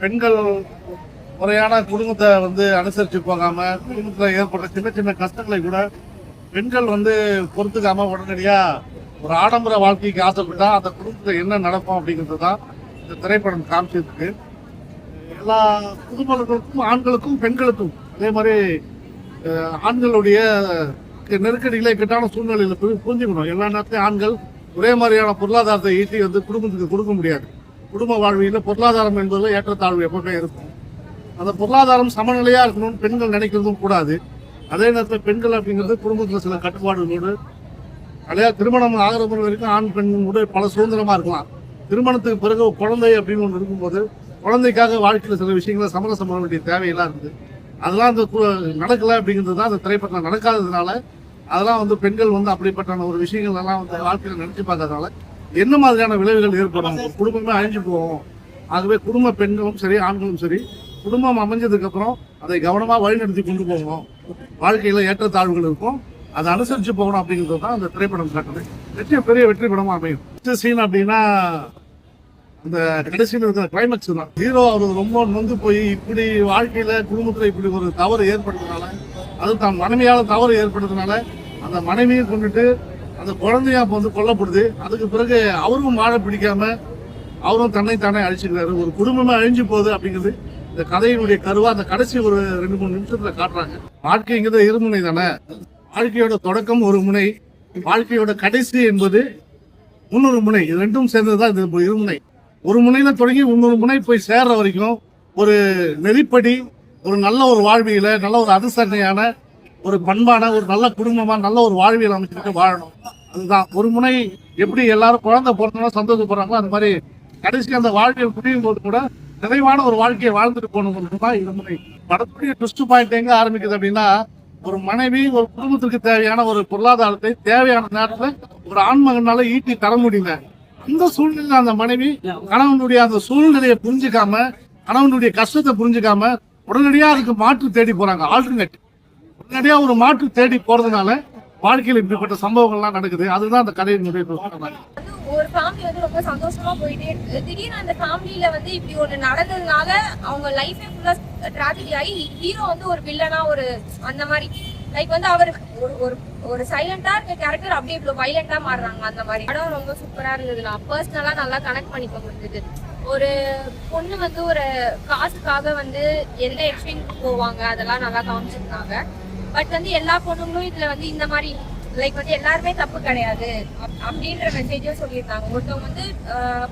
பெண்கள் முறையான குடும்பத்தை அனுசரித்து போகாமல் குடும்பத்தில் ஏற்பட்ட சின்ன சின்ன கஷ்டங்களை கூட பெண்கள் பொறுத்துக்காம உடனடியாக ஒரு ஆடம்பர வாழ்க்கைக்கு ஆசைப்பட்டா அந்த குடும்பத்தில் என்ன நடக்கும் அப்படிங்கிறது தான் இந்த திரைப்படம் காமிச்சிருக்கு. எல்லா குடும்பங்களுக்கும் ஆண்களுக்கும் பெண்களுக்கும் அதே மாதிரி ஆண்களுடைய நெருக்கடிகளை இக்கட்டான சூழ்நிலையில் புரிஞ்சுக்கணும். எல்லா நேரத்திலும் ஆண்கள் ஒரே மாதிரியான பொருளாதாரத்தை ஈட்டி குடும்பத்துக்கு கொடுக்க முடியாது. குடும்ப வாழ்வியில் பொருளாதாரம் என்பது ஏற்றத்தாழ்வு எப்பவுமே இருக்கும். அந்த பொருளாதாரம் சமநிலையாக இருக்கணும்னு பெண்கள் நினைக்கிறதும் கூடாது. அதே நேரத்தில் பெண்கள் அப்படிங்கிறது குடும்பத்தில் சில கட்டுப்பாடுகளோடு நிறையா திருமணம் ஆகிற வரைக்கும் ஆண் பெண்ணோட பல சுதந்திரமாக இருக்கலாம். திருமணத்துக்கு பிறகு குழந்தை அப்படின்னு ஒன்று இருக்கும்போது குழந்தைக்காக வாழ்க்கையில் சில விஷயங்களை சமரசம் பண்ண வேண்டிய தேவையெல்லாம் இருக்குது. அதெல்லாம் நடக்கலை அப்படிங்கிறது தான் அந்த திரைப்படம் நடக்காததுனால அதெல்லாம் பெண்கள் அப்படிப்பட்ட ஒரு விஷயங்கள் எல்லாம் வாழ்க்கையில் நினைச்சு பார்க்கறதுனால என்ன மாதிரியான விளைவுகள் ஏற்படும், குடும்பமே அழிஞ்சு போகும். ஆகவே குடும்ப பெண்களும் சரி ஆண்களும் சரி குடும்பம் அமைஞ்சதுக்கு அப்புறம் அதை கவனமாக வழிநடத்தி கொண்டு போகணும். வாழ்க்கையில் ஏற்றத்தாழ்வுகள் இருக்கும், அதை அனுசரித்து போகணும் அப்படிங்கிறது தான் அந்த திரைப்படம் காட்டுது. பெரிய வெற்றி படமாக அமையும். சீன் அப்படின்னா அந்த கடைசியில் இருக்கிற கிளைமேக்ஸ் தான். ஹீரோ அவர் ரொம்ப நொந்து போய் இப்படி வாழ்க்கையில குடும்பத்தில் இப்படி ஒரு தவறு ஏற்படுறதுனால, அது தான் மனைவியால் தவறு ஏற்படுறதுனால அந்த மனைவியை கொண்டுட்டு அந்த குழந்தையா கொல்லப்படுது. அதுக்கு பிறகு அவரும் வாழ பிடிக்காம அவரும் தன்னைத்தானே அழிச்சுக்கிறாரு. ஒரு குடும்பமே அழிஞ்சு போகுது அப்படிங்கிறது இந்த கதையினுடைய கருவா அந்த கடைசி ஒரு 2-3 நிமிஷத்துல காட்டுறாங்க. வாழ்க்கைங்கிறது இருமுனை தானே. வாழ்க்கையோட தொடக்கம் ஒரு முனை, வாழ்க்கையோட கடைசி என்பது இன்னொரு முனை. இது ரெண்டும் சேர்ந்ததுதான் இது இருமுனை. ஒரு முனையில தொடங்கி இன்னொரு முனை போய் சேர்ற வரைக்கும் ஒரு நெறிப்படி ஒரு நல்ல ஒரு வாழ்வியல, நல்ல ஒரு அதிசரணையான ஒரு பண்பான ஒரு நல்ல குடும்பமா நல்ல ஒரு வாழ்வியல் அமைச்சுட்டு வாழணும். அதுதான் ஒரு முனை. எப்படி எல்லாரும் குழந்தை பிறந்தோம்னா சந்தோஷப்படுறாங்களோ அந்த மாதிரி கடைசி அந்த வாழ்வியல் புரியும் போது கூட நிறைவான ஒரு வாழ்க்கையை வாழ்ந்துட்டு போகணும். இருமுனை படத்துடைய ட்விஸ்ட் பாயிண்ட் எங்க ஆரம்பிக்குது அப்படின்னா, ஒரு மனைவி ஒரு குடும்பத்திற்கு தேவையான ஒரு பொருளாதாரத்தை தேவையான நேரத்தில் ஒரு ஆண்மகனால ஈட்டி தர முடியல. இந்த சூழ்நிலை அந்த மனைவி கணவனுடைய அந்த சூழ்நிலையை புரிஞ்சுக்காம, கணவனுடைய கஷ்டத்தை புரிஞ்சுக்காம உடனடியா அதுக்கு மாற்று தேடி போறாங்க. ஆல்டர்னேட் உடனடியா ஒரு மாற்று தேடி போறதுனால வாழ்க்கையில் இப்படிப்பட்ட சம்பவங்கள்லாம் நடக்குது. அதுதான் அந்த கதையினுடைய ஒரு ஃபேமிலி ரொம்ப சந்தோஷமா போயிட்டே இருக்கு. திடீர்னு அந்த ஃபேமிலியில இப்படி ஒண்ணு நடந்ததுனால அவங்க லைஃபே ஃபுல்லா ட்ராஜடி ஆகி ஹீரோ ஒரு வில்லனா ஒரு அந்த மாதிரி லைக் அவருக்கு ஒரு ஒரு சைலண்டா இருக்க கேரக்டர் அப்படியே இவ்வளவு வைலண்டா மாறுறாங்க. அந்த மாதிரி படம் ரொம்ப சூப்பரா இருந்தது. நான் பர்சனலா நல்லா கனெக்ட் பண்ணிக்க முடிஞ்சது. ஒரு பொண்ணு ஒரு காசுக்காக எந்த எக்ஸ்ட்ரீமுக்கு போவாங்க அதெல்லாம் நல்லா காமிச்சிருந்தாங்க. பட் எல்லா பொண்ணுங்களும் இதுல இந்த மாதிரி லைக் எல்லாருமே தப்பு கிடையாது அப்படின்ற மெசேஜும் சொல்லியிருந்தாங்க. ஒருத்தவங்க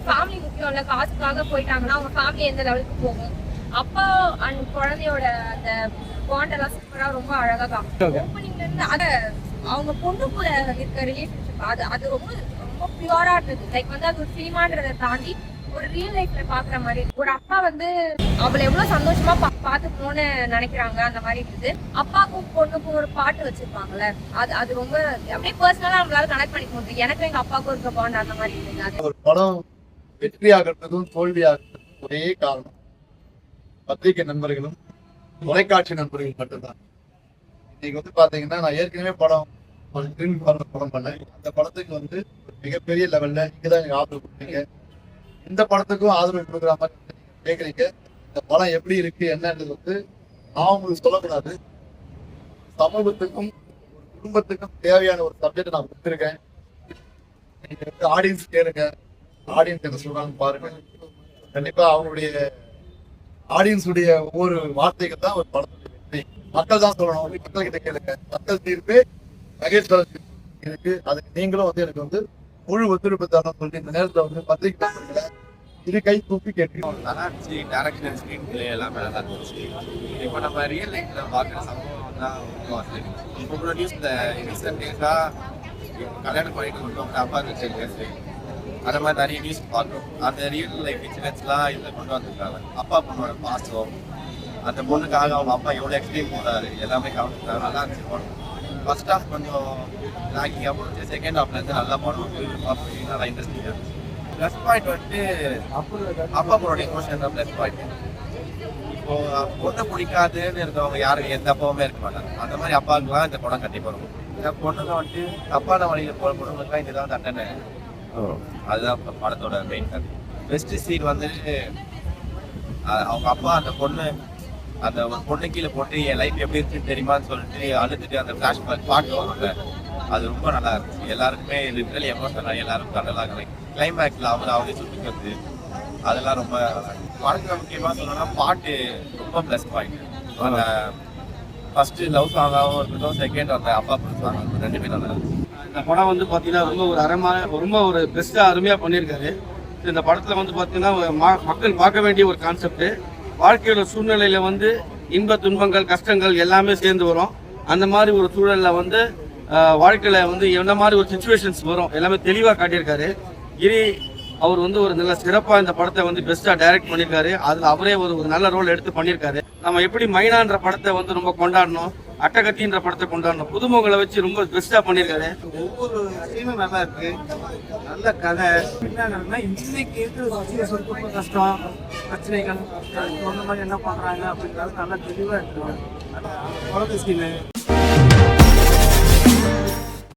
ஃபேமிலி முக்கியம் இல்ல, காசுக்காக போயிட்டாங்கன்னா அவங்க ஃபேமிலி எந்த லெவலுக்கு போகும். அப்பா அண்ட் குழந்தையோட அந்த பாண்ட் எல்லாம் சூப்பரா ரொம்ப அழகா காமிச்சாங்க. ஓப்பனிங்ல இருந்து அத அவங்க பொண்ணு கூட இருக்க ரிலேஷன்ஷிப் அது ரொம்ப ரொம்ப பியூரா இருந்தது. லைக் அது ஒரு சினிமான்றதை தாண்டி ஒரு ரியல் லைஃப்ல பாக்குற மாதிரி. ஒரு அப்பா அவளை எவ்வளவு சந்தோஷமா பாத்துக்கணும்னு நினைக்கிறாங்க அந்த மாதிரி இருந்தது. அப்பாக்கும் பொண்ணுக்கும் ஒரு பாட்டு வச்சிருப்பாங்கல்ல, அது ரொம்ப அப்படியே பர்சனலா நம்மளால கனெக்ட் பண்ணிக்க முடியும். எனக்கும் எங்க அப்பாவுக்கும் இருக்க பாண்ட் அந்த மாதிரி இருந்தது. ஒரு படம் வெற்றியாகிறதும் தோல்வியாகிறதும் ஒரே காரணம் பத்திரிகை நண்பர்களும் தொலைக்காட்சி நண்பர்கள் மட்டும்தான். இன்னைக்கு பாத்தீங்கன்னா நான் ஏற்கனவே படம் பண்ணேன். அந்த படத்துக்கு மிகப்பெரிய லெவல்ல நீங்கதான் எனக்கு ஆதரவு கொடுத்தீங்க. இந்த படத்துக்கும் ஆதரவு கொடுக்குற மாதிரி கேட்குறீங்க. இந்த படம் எப்படி இருக்கு என்னன்றது நான் உங்களுக்கு சொல்லக்கூடாது. சமூகத்துக்கும் குடும்பத்துக்கும் தேவையான ஒரு சப்ஜெக்ட் நான் கொடுத்துருக்கேன். நீங்க ஆடியன்ஸ் கேளுங்க, ஆடியன்ஸ் என்ன சொல்றாங்கன்னு பாருங்க. கண்டிப்பா அவங்களுடைய ஆடியன்ஸுடைய ஒவ்வொரு வார்த்தைகள் தான் ஒரு படத்துடைய வெற்றி. மக்கள் தான் சொல்லணும், மக்கள் கிட்ட கேளுங்க. மக்கள் தீர்ப்பு மகேஷ் இருக்கு. அதுக்கு நீங்களும் எனக்கு முழு ஒத்துழைப்பு தரணும் சொல்லி இந்த நேரத்தில் பத்திரிகை இது கை தூக்கி கேட்கணும். டைரக்ஷன் ஸ்கிரீன் பிளே எல்லாமே நல்லா இருந்துச்சு. இப்போ நம்ம ரியல் லைஃப்ல பார்க்குற சம்பவம் தான் இப்போ கூட நியூஸ்ல ரீசெண்ட் டேஸாக கல்யாணம் பண்ணிட்டு கொண்டு அப்பா கேஸ் அந்த மாதிரி நிறைய நியூஸ் பார்க்குறோம். அந்த ரியல் லைஃப் இன்சிடென்ட்ஸ்லாம் இதில் கொண்டு வந்துருக்காங்க. அப்பா பொண்ணோட பாசம், அந்த பொண்ணுக்காக அவங்க அப்பா எவ்வளோ எக்ஸ்ட்ரீம் போகிறாரு எல்லாமே காமிச்சிருக்காங்க. நல்லா இருந்துச்சு படம். ஃபர்ஸ்ட் ஹாஃப் கொஞ்சம் லாக்கிங்காக போச்சு, செகண்ட் ஹாஃப்லேருந்து நல்லா படம் நல்லா இன்ட்ரெஸ்டிங்காக இருந்துச்சு. ப்ளஸ் பாயிண்ட் அப்பா பொண்ணோட எமோஷன் தான் ப்ளஸ் பாயிண்ட். இப்போ பொண்ணை பிடிக்காதுன்னு இருக்கவங்க யாரும் எந்த அப்பாவுமே இருக்க மாட்டாங்க. அந்த மாதிரி அப்பாவுக்குலாம் இந்த படம் கண்டிப்பாக இருக்கும். இந்த பொண்ணுலாம் தப்பான வழியில் போகிற பொண்ணுங்களுக்குலாம் இதுதான் தண்டனை. அதுதான் படத்தோட மெயின் கதை. பெஸ்ட் சீன் அவங்க அப்பா அந்த ஒரு பொண்ணு கீழே போட்டு என் லைஃப் எப்படி இருக்குன்னு தெரியுமான்னு சொல்லிட்டு அழுதுட்டு அந்த ஃபிளாஷ்பேக் பாட்டு வரும்ல, அது ரொம்ப நல்லா இருந்துச்சு. எல்லாருக்குமே லிட்டரலி எமோஷனல், எல்லாரும் நல்லா கிளைமேக்ஸ்ல அவங்களே சுத்திக்கிறது அதெல்லாம் ரொம்ப படத்துல முக்கியமா சொல்லணும்னா பாட்டு ரொம்ப ப்ளஸ் பாயிண்ட். அந்த ஃபர்ஸ்ட் லவ் சாங்காகவும் இருக்கட்டும், செகண்ட் அந்த அப்பா சாங் ரெண்டுமே நல்லா இருந்துச்சு. இந்த படம் வந்து பார்த்தீங்கன்னா ரொம்ப ஒரு பெஸ்ட்டாக அருமையாக பண்ணியிருக்காரு. இந்த படத்தில் வந்து பார்த்தீங்கன்னா மக்கள் பார்க்க வேண்டிய ஒரு கான்செப்ட். வாழ்க்கையோட சூழ்நிலையில் வந்து இன்ப துன்பங்கள் கஷ்டங்கள் எல்லாமே சேர்ந்து வரும். அந்த மாதிரி ஒரு சூழலில் வந்து வாழ்க்கையில் வந்து என்ன மாதிரி ஒரு சுச்சுவேஷன்ஸ் வரும் எல்லாமே தெளிவாக காட்டியிருக்காரு. கிரி அவர் வந்து ஒரு நல்ல சிறப்பாக இந்த படத்தை வந்து பெஸ்ட்டாக டைரக்ட் பண்ணியிருக்காரு. அதில் அவரே ஒரு நல்ல ரோல் எடுத்து பண்ணியிருக்காரு. நம்ம எப்படி மைனான்ற படத்தை வந்து ரொம்ப கொண்டாடணும், அட்டகத்தின்ற படத்தை கொண்டாடணும், புதுமுகங்களை வச்சு ரொம்ப பெஸ்ட்டாக பண்ணியிருக்காரு. ஒவ்வொரு சீனும் நல்லா இருக்கு, நல்ல கதை. என்னன்னா இன்னைக்கு ரொம்ப கஷ்டம் பிரச்சனைகள் சொன்ன மாதிரி என்ன பண்றாங்க அப்படின்றது நல்லா தெளிவா இருக்கு. குழந்தை சீனு